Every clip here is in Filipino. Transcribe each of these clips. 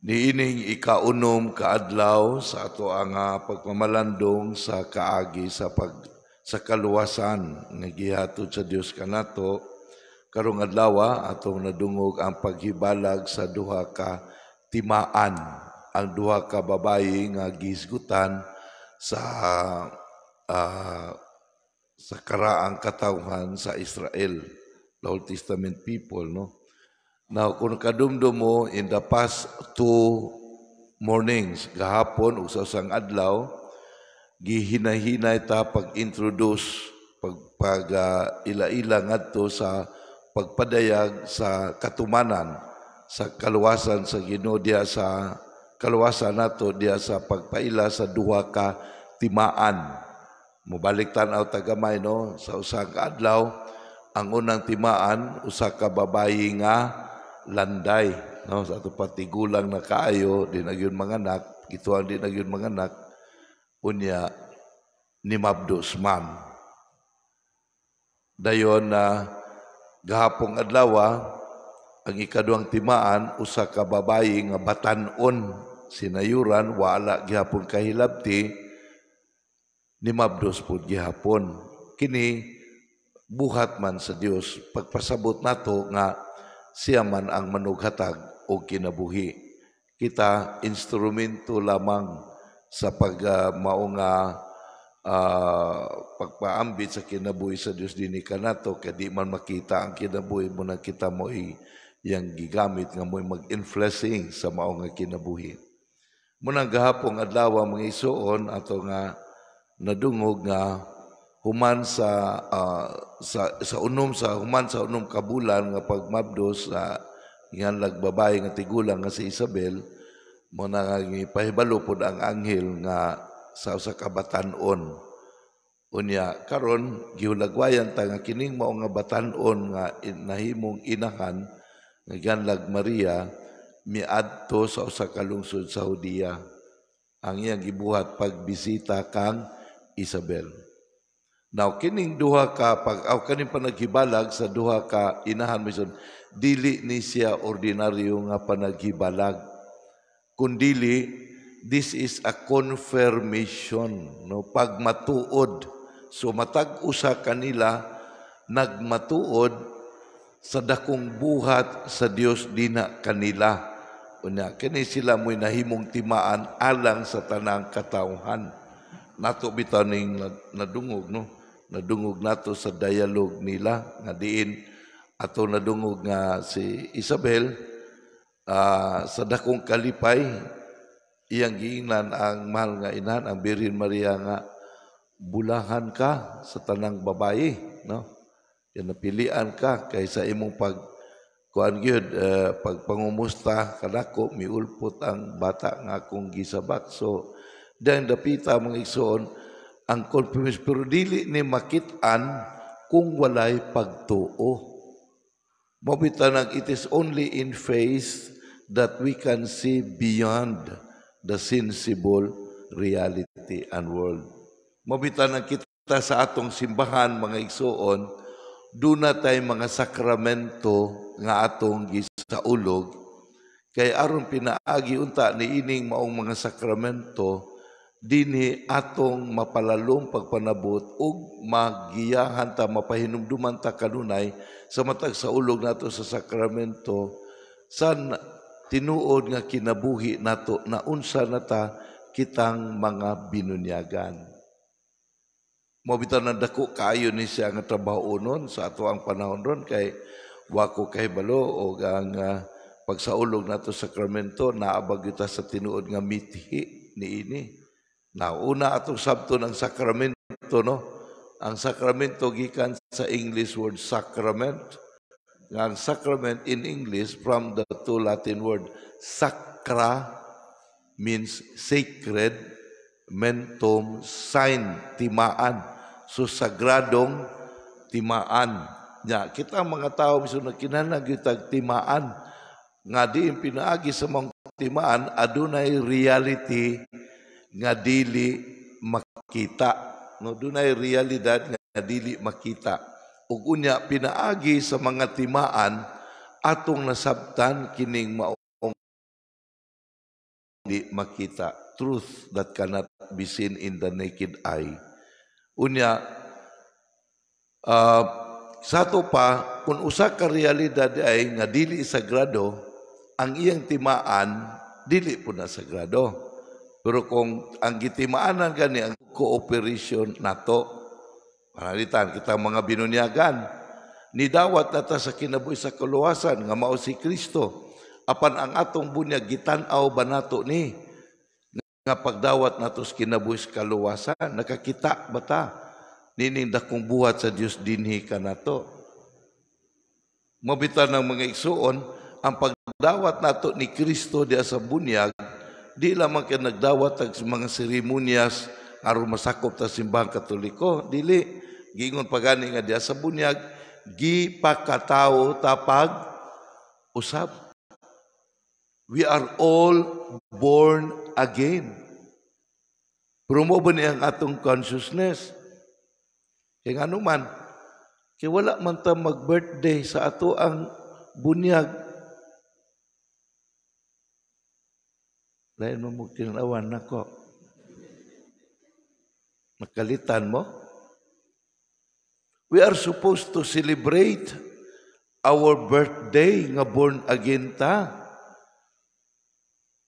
Niining ikaunom kaadlaw sa ato ang pagmamalandong sa kaagi sa kaluwasan nga gihatod sa Dios kanato. Karong adlaw atong nadungog ang paghibalag sa duha ka timaan, ang duha ka babayi nga gihisgutan sa sa karaang katawhan sa Israel, the Old Testament people, no? Now, kung kadumdum mo in the past 2 mornings, gahapon o sa usang adlaw, gihinay-hinay ta pag-introduce, ila-ila ngadto sa pagpadayag sa katumanan, sa kaluwasan sa Ginoo diya sa kaluwasan nato diya sa pagpaila sa duha ka timaan. Mubalik tanaw tagamay no sa usang adlaw, ang unang timaan usa ka babayi nga landay, no, sa ato patigulang na kaayo di nagyon manganak, gituang di nagyon manganak, unya ni mabdos man. Dayon na gahapong adlaw ang ikaduhang timaan usa ka babayi nga batan-on sinayuran wala gihapon kahilabti, ni mabdos pud gihapon. Kini buhat man sa Dios, pagpasabot nato nga siya man ang manughatag o kinabuhi. Kita instrumento lamang sa pagpaambit sa kinabuhi sa Dios dinhi kanato, kay di man makita ang kinabuhi mo na kita mo yang gigamit nga mo mag-influencing sa mao nga kinabuhi. Munang gahapong adlaw mga isuon ato nga nadungog nga human sa unom ka bulan nga pagmabdos sa nganlag babae nga tigulang nga si Isabel, mo na gipahibalo pod ang anghel nga sa usa ka batan-on. Unya karon giulagwayan ta nga kining mao nga batan-on nga nahimong inahan nga nganlag Maria miadto sa usa ka lungsod sa Judea. Ang iyang gibuhat pagbisita kang Isabel. Now, kining duha ka, kaning panaghibalag sa duha ka inahan mison, dili ni siya ordinaryo nga panaghibalag. Kundili, this is a confirmation, no, pagmatuod. So matag usa kanila nagmatuod sa dakong buhat sa Dios dina kanila. Unya, kini sila mo'y nahimong timaan alang sa tanang katawhan. Nato bitaw ning nadungog, no? Nadungog nato sa dialogue nila nga diin ato nadungog nga si Isabel sa dakong kalipay iyang giingnan ang mahal nga inahan ang Birhen Maria nga bulahan ka sa tanang babayi, no? Yan napilian ka kaysa imong pagpangumusta kanako miulpot ang bata nga akong gisabak. So dahil dapita mga igsoon ang confirmation, pero dili ni makitaan kung walay pagtuo. Mabitanag, it is only in faith that we can see beyond the sensible reality and world. Mabitanag kita sa atong simbahan mga igsoon, doon na tayo mga sakramento nga atong gisaulog, kay aron pinaagi unta ni ining maong mga sakramento, dinhi atong mapalalong pagpanabot ug magiyahan ta mapahinumduman ta kanunay sa matag sa ulog nato sa sakramento sa tinuod nga kinabuhi nato na unsa na ta kitang mga binunyagan. Mabitaw na dako kaayo ni siya nga trabaho unon sa ato ang panahon ron, kay wako kahibalo og ang pagsaulog nato sa sakramento naabag kita sa tinuod nga mithi niini. Una atong sabto ng sakramento, no? Ang sakramento gikan sa English word sacrament. Ang sacrament in English from the two Latin word sacra means sacred, mentum sign timaan. So sagradong timaan. Nya kita mga tao bisan nagkinahanglan gyud timaan nga diin pinaagi sa mga timaan adunay reality nga dili makita, no, dunay realidad nga dili makita. Ug unya pinaagi sa mga timaan atong nasabtan kining mao di makita, truth that cannot be seen in the naked eye. Unya, sa ato pa, kung usa ka realidad ay nga dili sagrado, ang iyang timaan, dili po na sagrado. Pero kung ang gitimaanan gani, ang cooperation nato, panalitan kita mga binunyagan, nidawat nata sa kinabuhi sa kaluwasan, nga mao si Kristo. Apan ang atong bunyag, gitan-aw ba nato ni? Nga pagdawat nato sa kinabuhi sa kaluwasan, nakakita ba ta? Nining dakong buhat sa Dios dinhi ka nato. Mabitan ng mga igsuon, ang pagdawat nato ni Kristo diya sa bunyag, di lamang kaya nagdawat sa mga seremonyas aron masakop ta simbahan Katoliko. Dili, giingon pagani nga diya sa bunyag, gipakatawo tapag usab. We are all born again. Pero mo ba niya ang atong consciousness? Kaya nga naman, kaya wala man ta mag-birthday sa ato ang bunyag. Dahil mo tinawan nako. Nakalitan mo? We are supposed to celebrate our birthday nga born again ta.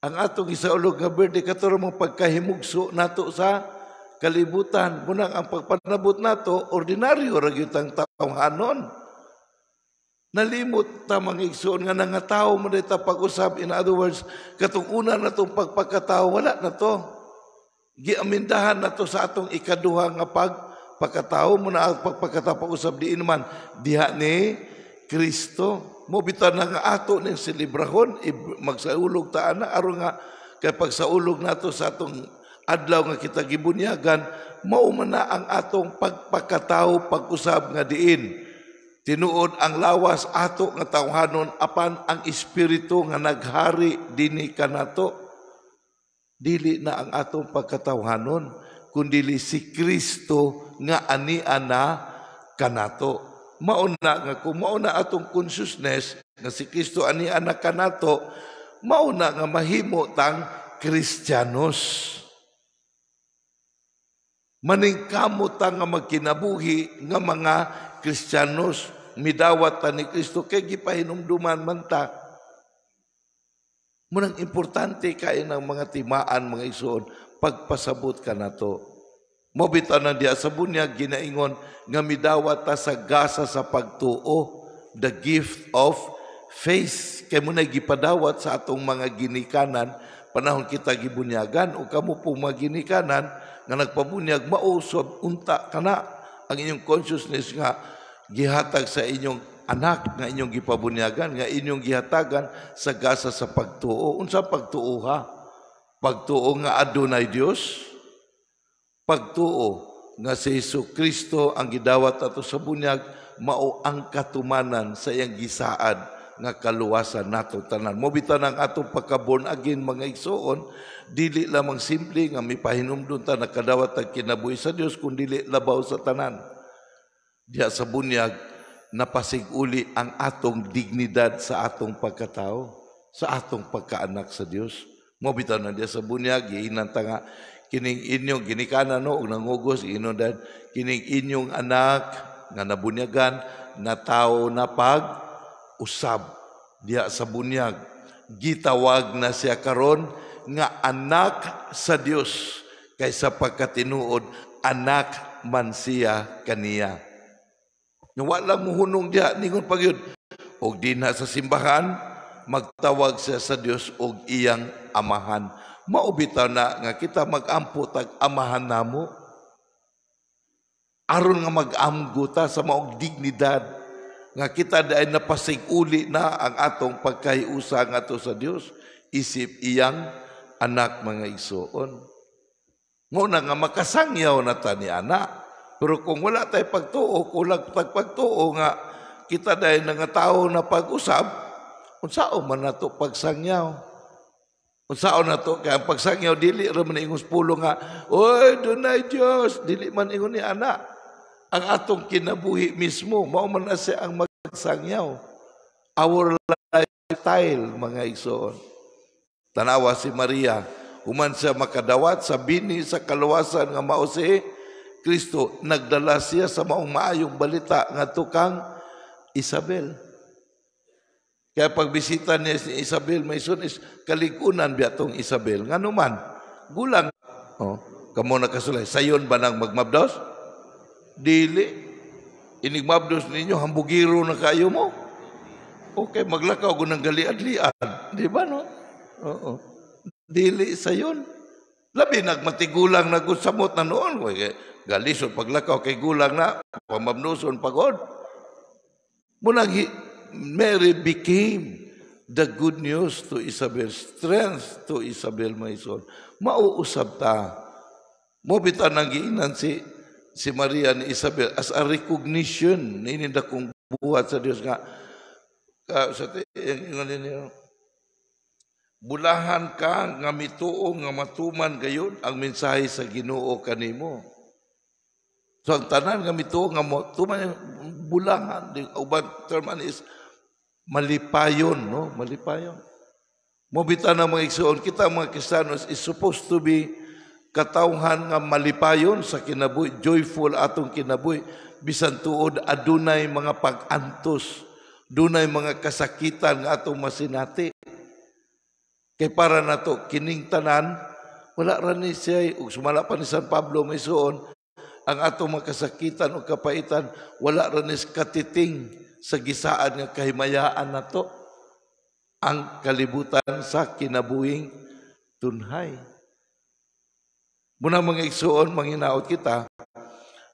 Ang atong isaulog nga birthday katuro mong pagkahimugso nato sa kalibutan. Munang ang pagpanabot nato, ordinaryo ragyutang taong hanon. Nalimot ta mga igsoon nga nangatao mo na ita pag-usab. In other words, katong una na itong pagpagkatao, wala na to. Giamindahan na to sa atong ikaduha nga pagpagkatao mo na ang pagpagkatao pag-usab diin man. Diha ni Kristo. Mobita na nga ato ng selebrahon, magsaulog ta na, aron nga, kaya pagsaulog nato sa atong adlaw nga kita gibunyagan, mauman na ang atong pagpakatao pag-usab nga diin. Tinuod ang lawas ato nga tawhanon apan ang espiritu nga naghari dinhi kanato. Dili na ang atong pagkatawhanon, kundi si Kristo nga ania na kanato. Mauna nga kung mauna atong consciousness nga si Kristo ania na kanato, mauna nga mahimo tang Kristiyanos. Maningkamot ta nga magkinabuhi nga mga Kristiyanos, midawat ta ni Kristo kay gipahinumduman man ta. Munang importante kay ng mga timaan mga igsoon pagpasabot ka nato. Mobita na diya sa bunyag ginaingon nga midawat ta sa gasa sa pagtuo, the gift of faith. Kay mo na gipadawat sa atong mga ginikanan panahon kita gibunyagan o kamo po mga ginikanan nga nagpabunyag mausob unta kana ang inyong consciousness nga gihatag sa inyong anak nga inyong gipabunyagan nga inyong gihatagan sa gasa sa pagtuo. Unsa pagtuo ha? Pagtuo nga adunay Dios. Pagtuo nga si Jesucristo ang gidawat ato sa bunyag mao ang katumanan sa iyang gisaad nga kaluwasan nato tanan. Mobita ng atong pagka-born again mga igsoon, dili lamang simple nga mipahinumdon ta nakadawat ang kinabuhi sa Dios kundi dili labaw sa tanan. Diya sa bunyag napasiguli ang atong dignidad sa atong pagkatao, sa atong pagkaanak sa Dios. Mobita na diya sa bunyag giinanta nga kining inyong ginikanan no og nangugos inundan kining inyong anak nga nabunyagan na tao na pag-usab diya sa bunyag gitawag na siya karon nga anak sa Dios kaysa pagkatinuod anak man siya kaniya. Wala mo hunong diya ningon pagyud og dinha sa simbahan magtawag siya sa Dios og iyang amahan. Maubitaw na nga kita mag-ampo tag amahan namo. Aron nga mag-amgo ta sa maong dignidad nga kita dahil napasiguli na ang atong pagkahiusa nga to sa Dios isip iyang anak mga igsoon. Nguna nga makasangyaw na ta ni anak. Pero kung wala tayo pagtuo, kulang pagtuo nga kita dahil nga tao na pag-usab, unsao man nato pagsangyaw. Unsao na to kaya ang pagsangyaw dili ra man ingon pulo nga oy dunay Dios dili man ingon ni anak ang atong kinabuhi mismo mao man na siya ang magsangyaw our lifestyle mga igsoon Tanawa si Maria, human siya makadawat sa bini sa kaluwasan nga mao si Kristo, nagdala siya sa maong maayong balita nga tukang Isabel. Kaya pagbisita niya si Isabel, may is kalikunan biya tong Isabel. Nga naman, gulang. Oh, kamo nakasulay, sayon ba nang magmabdos? Dili. Inigmabdos ninyo, hambugiro na kayo mo. Okay, maglakaw ko ng galiad-liad. Di ba no? Oo. Dili sayon. Labi nagmatigulang na gusamot na noon. Galisod paglakaw kay gulang na, pamabnuson pagod. Munang Mary became the good news to Isabel, strength to Isabel, my son. Mauusab ta. Mo bitan nang giinan si Maria ni Isabel as a recognition nininda kong buhat sa Dios nga sa bulahan ka nga mituo nga matuman gayon ang mensahe sa Ginoo kanimo. So ang tanan nga mituo nga matuman bulahan, the term is malipayon, no? Malipayon. Mobita na mga igsoon, kita mga Kristiyanos is supposed to be katawhan nga malipayon sa kinabuhi, joyful atong kinabuhi, bisan tuod adunay mga pag-antos, dunay mga kasakitan nga atong masinati. Kay para nato kining tanan, wala ra ni siya, ug sumala pa ni San Pablo may suon, ang atong mga kasakitan o kapaitan, wala ra ni katiting sa gisaan nga kahimayaan nato ang kalibutan sa kinabuhing tunhay. Muna mga igsoon, manghinaot kita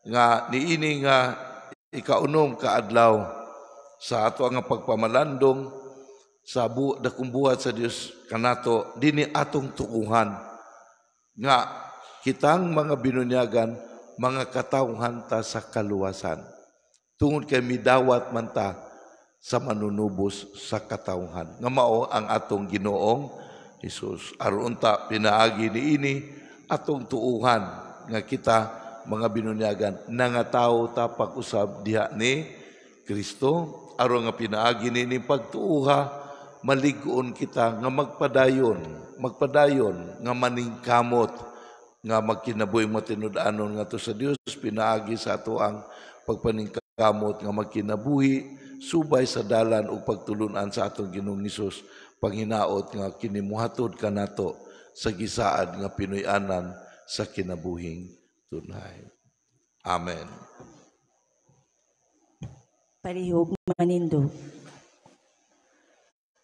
nga niini nga ikaunom kaadlaw sa ato nga pagpamalandong sa dakong buhat sa Dios kanato dinhi atong tukuhan nga kitang mga binunyagan mga katawhan ta sa kaluwasan. Tungod kay midawat man ta sa manunubos sa katawhan. Nga mao ang atong Ginoong Hesus. Aron ta pinaagi niini atong tuuhan nga kita mga binunyagan nangatawo ta pag-usab diha ni Kristo. Aron nga pinaagi niini pagtuuha malig-on kita nga magpadayon nga maningkamot nga magkinabuhi matinud-anon nga to sa Dios pinaagi sa ato ang pagpaningkamot nga magkinabuhi subay sa dalan ug pagtulunan sa atong Ginoong Hesus panghinaot nga kinimuhatod kanato sa gisaad nga Pinoy-anan sa kinabuhing tunay. Amen. Palihog manindo.